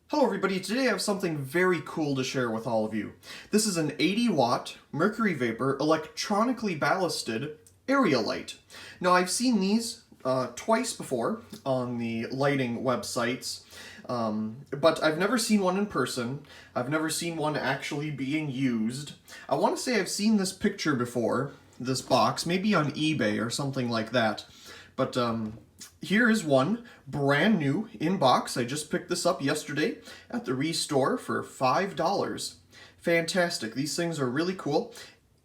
Hello everybody, today I have something very cool to share with all of you. This is an 80-watt Mercury Vapor electronically ballasted area light. Now I've seen these twice before on the lighting websites, but I've never seen one in person. I've never seen one actually being used. I want to say I've seen this picture before, this box, maybe on eBay or something like that. But here is one, brand new in box. I just picked this up yesterday at the Restore for $5. Fantastic. These things are really cool.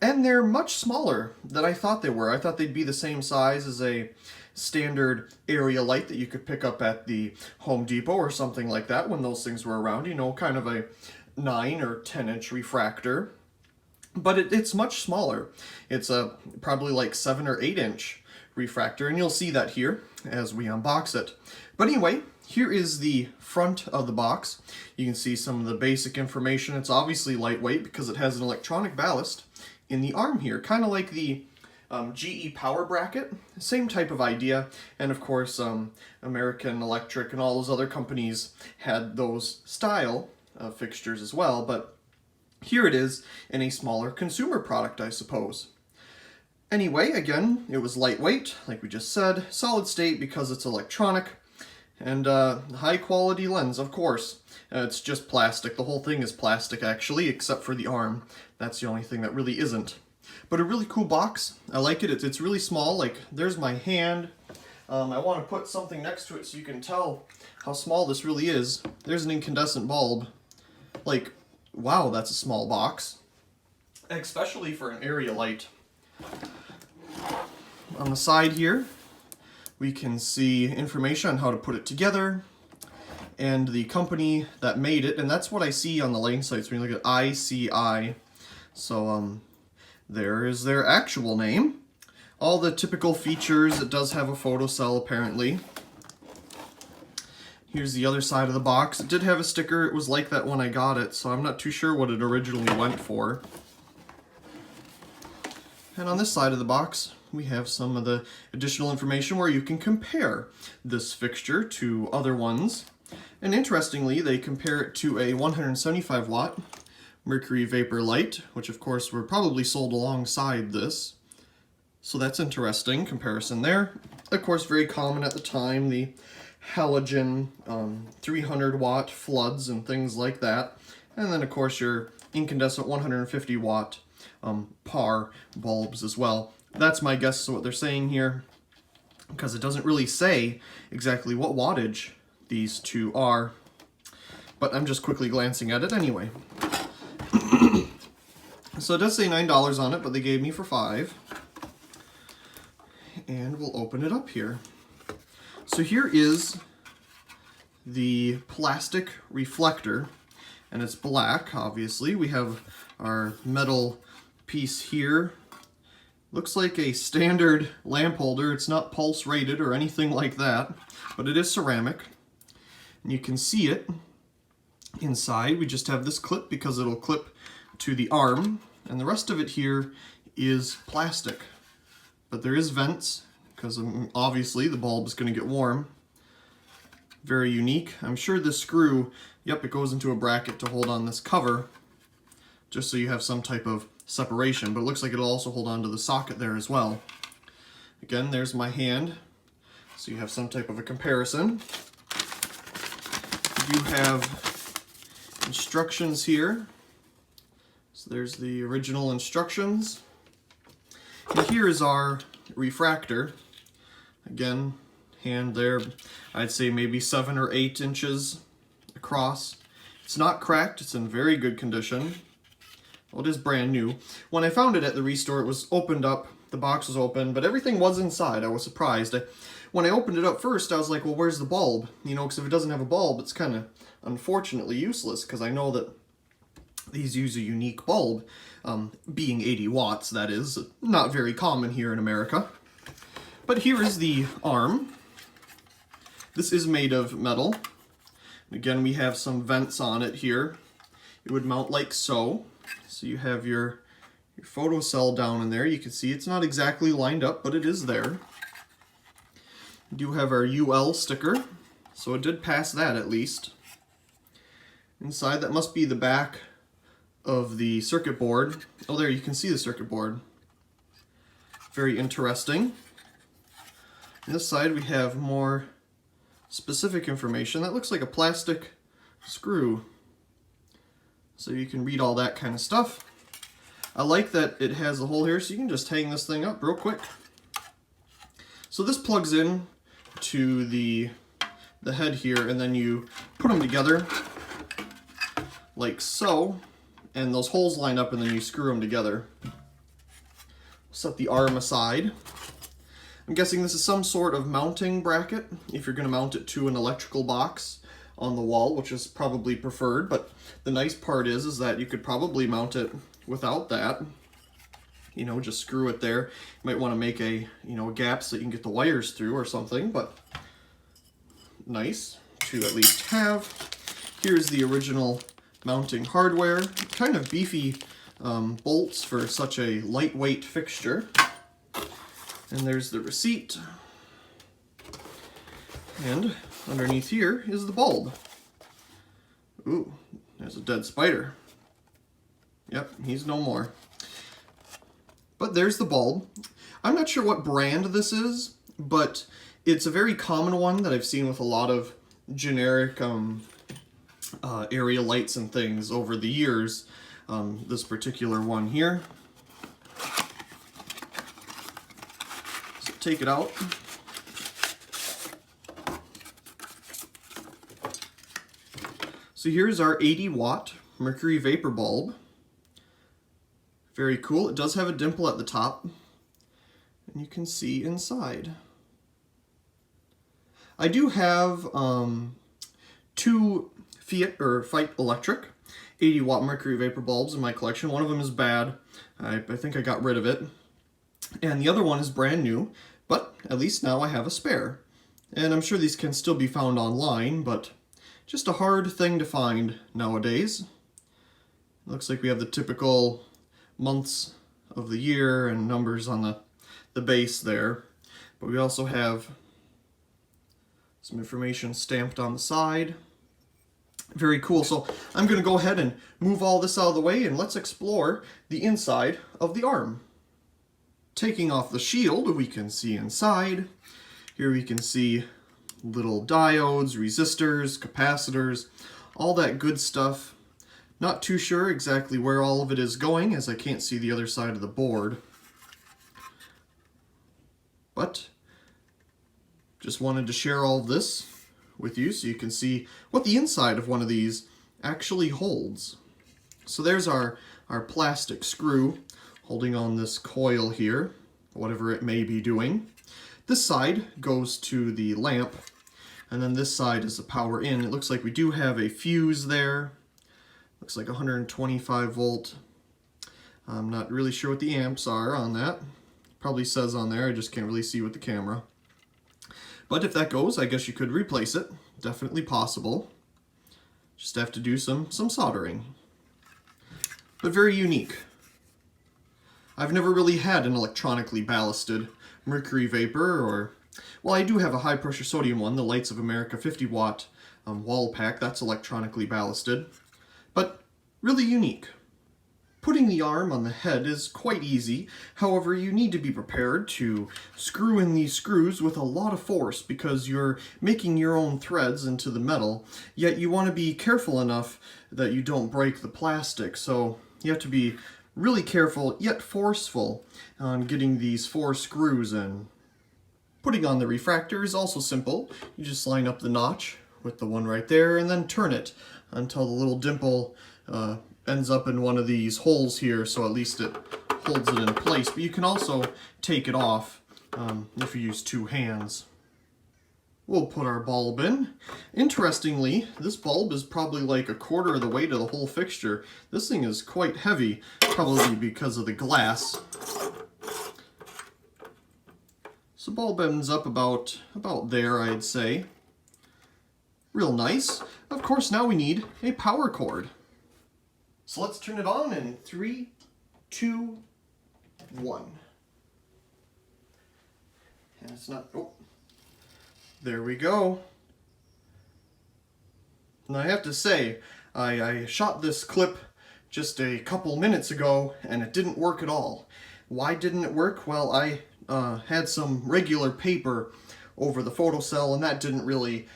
And they're much smaller than I thought they were. I thought they'd be the same size as a standard area light that you could pick up at the Home Depot or something like that when those things were around. You know, kind of a 9 or 10-inch refractor. But it's much smaller. It's probably like 7 or 8-inch refractor, and you'll see that here as we unbox it. But anyway, here is the front of the box. You can see some of the basic information. It's obviously lightweight because it has an electronic ballast in the arm here, kind of like the GE power bracket, same type of idea. And of course, American Electric and all those other companies had those style fixtures as well, but here it is in a smaller consumer product, I suppose. Anyway, again, it was lightweight, like we just said, solid state because it's electronic, and high quality lens, of course. It's just plastic. The whole thing is plastic, actually, except for the arm. That's the only thing that really isn't. But a really cool box. I like it. It's really small. Like, there's my hand. I want to put something next to it so you can tell how small this really is. There's an incandescent bulb. Like, wow, that's a small box. Especially for an area light. On the side here, we can see information on how to put it together and the company that made it, and that's what I see on the lighting sites when you look at ICI. So there is their actual name. All the typical features. It does have a photocell apparently. Here's the other side of the box. It did have a sticker. It was like that when I got it, so I'm not too sure what it originally went for. And on this side of the box, we have some of the additional information where you can compare this fixture to other ones. And interestingly, they compare it to a 175-watt Mercury Vapor Light, which of course were probably sold alongside this. So that's interesting comparison there. Of course, very common at the time, the halogen 300-watt floods and things like that. And then of course your incandescent 150-watt par bulbs as well. That's my guess of what they're saying here, because it doesn't really say exactly what wattage these two are, but I'm just quickly glancing at it anyway. So it does say $9 on it, but they gave me for $5. And we'll open it up here. So here is the plastic reflector, and it's black, obviously. We have our metal piece here. Looks like a standard lamp holder. It's not pulse rated or anything like that, but it is ceramic. And you can see it inside. We just have this clip because it'll clip to the arm, and the rest of it here is plastic. But there is vents because obviously the bulb is going to get warm. Very unique. I'm sure this screw, yep, it goes into a bracket to hold on this cover, just so you have some type of separation, but it looks like it'll also hold on to the socket there as well. Again, there's my hand, so you have some type of a comparison. You have instructions here. So there's the original instructions. And here is our refractor. Again, hand there, I'd say maybe 7 or 8 inches across. It's not cracked, it's in very good condition. Well, it is brand new. When I found it at the Restore, it was opened up, the box was open, but everything was inside. I was surprised. When I opened it up first, I was like, well, where's the bulb? You know, because if it doesn't have a bulb, it's kind of unfortunately useless, because I know that these use a unique bulb, being 80 watts, that is. Not very common here in America. But here is the arm. This is made of metal. Again, we have some vents on it here. It would mount like so. So you have your photocell down in there. You can see it's not exactly lined up, but it is there. We do have our UL sticker, so it did pass that at least. Inside, that must be the back of the circuit board. Oh, there, you can see the circuit board. Very interesting. On this side, we have more specific information. That looks like a plastic screw. So you can read all that kind of stuff. I like that it has a hole here, so you can just hang this thing up real quick. So this plugs in to the head here, and then you put them together like so, and those holes line up, and then you screw them together. Set the arm aside. I'm guessing this is some sort of mounting bracket if you're going to mount it to an electrical box on the wall, which is probably preferred, but the nice part is that you could probably mount it without that. You know, just screw it there. You might want to make a, you know, a gap so you can get the wires through or something, but nice to at least have. Here's the original mounting hardware. Kind of beefy bolts for such a lightweight fixture. And there's the receipt. And underneath here is the bulb. Ooh, there's a dead spider. Yep, he's no more. But there's the bulb. I'm not sure what brand this is, but it's a very common one that I've seen with a lot of generic area lights and things over the years. This particular one here. So take it out. So here's our 80-watt Mercury vapor bulb. Very cool. It does have a dimple at the top, and you can see inside. I do have two Fight Electric 80-watt Mercury vapor bulbs in my collection. One of them is bad. I think I got rid of it. And the other one is brand new, but at least now I have a spare. And I'm sure these can still be found online, but just a hard thing to find nowadays. Looks like we have the typical months of the year and numbers on the base there. But we also have some information stamped on the side. Very cool. So I'm going to go ahead and move all this out of the way, and let's explore the inside of the arm. Taking off the shield, we can see inside. Here we can see little diodes, resistors, capacitors, all that good stuff. Not too sure exactly where all of it is going, as I can't see the other side of the board. But just wanted to share all of this with you so you can see what the inside of one of these actually holds. So there's our plastic screw holding on this coil here, whatever it may be doing. This side goes to the lamp, and then this side is the power in. It looks like we do have a fuse there. Looks like 125 volt. I'm not really sure what the amps are on that. Probably says on there, I just can't really see with the camera. But if that goes, I guess you could replace it. Definitely possible. Just have to do some soldering. But very unique. I've never really had an electronically ballasted mercury vapor, or, well, I do have a high pressure sodium one, the Lights of America 50-watt wall pack. That's electronically ballasted. But really unique. Putting the arm on the head is quite easy. However, you need to be prepared to screw in these screws with a lot of force because you're making your own threads into the metal, yet you want to be careful enough that you don't break the plastic. So you have to be really careful yet forceful on getting these 4 screws in. Putting on the refractor is also simple. You just line up the notch with the one right there and then turn it until the little dimple ends up in one of these holes here, so at least it holds it in place. But you can also take it off if you use 2 hands. We'll put our bulb in. Interestingly, this bulb is probably like a quarter of the weight of the whole fixture. This thing is quite heavy, probably because of the glass. So bulb ends up about there, I'd say. Real nice. Of course, now we need a power cord. So let's turn it on in 3, 2, 1. And it's not, oh, there we go. And I have to say, I shot this clip just a couple minutes ago and it didn't work at all. Why didn't it work? Well, I had some regular paper over the photocell and that didn't really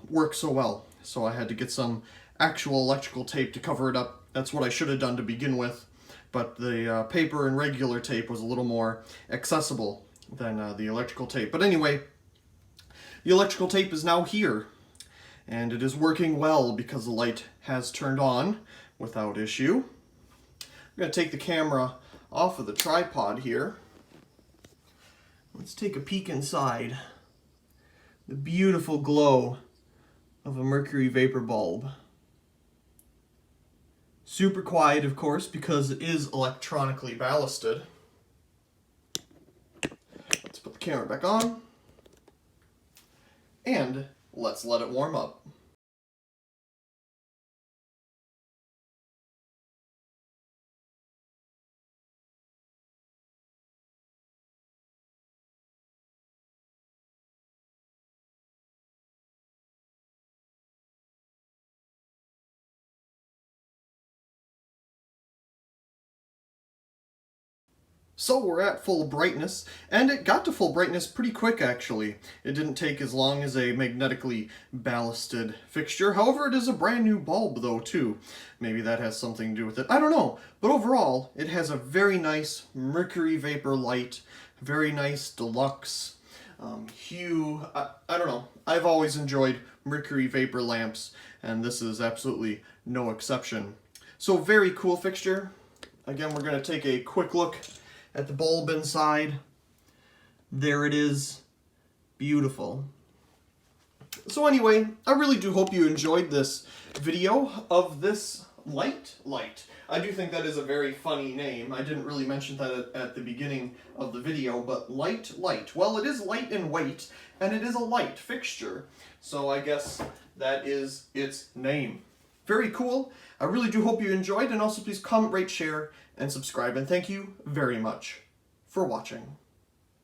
work so well. So I had to get some actual electrical tape to cover it up. That's what I should have done to begin with. But the paper and regular tape was a little more accessible than the electrical tape. But anyway, the electrical tape is now here. And it is working well because the light has turned on without issue. I'm going to take the camera off of the tripod here. Let's take a peek inside. The beautiful glow of a mercury vapor bulb. Super quiet, of course, because it is electronically ballasted. Let's put the camera back on. And let's let it warm up. So we're at full brightness, and it got to full brightness pretty quick actually. It didn't take as long as a magnetically ballasted fixture. However, it is a brand new bulb though too. Maybe that has something to do with it. I don't know. But overall, it has a very nice mercury vapor light, very nice deluxe hue. I don't know. I've always enjoyed mercury vapor lamps, and this is absolutely no exception. So very cool fixture. Again, we're going to take a quick look at the bulb inside. There it is. Beautiful. So anyway, I really do hope you enjoyed this video of this Lite-Light. I do think that is a very funny name. I didn't really mention that at the beginning of the video, but Lite-Light. Well, it is light in weight, and it is a light fixture. So I guess that is its name. Very cool. I really do hope you enjoyed, and also please comment, rate, share, and subscribe. And thank you very much for watching.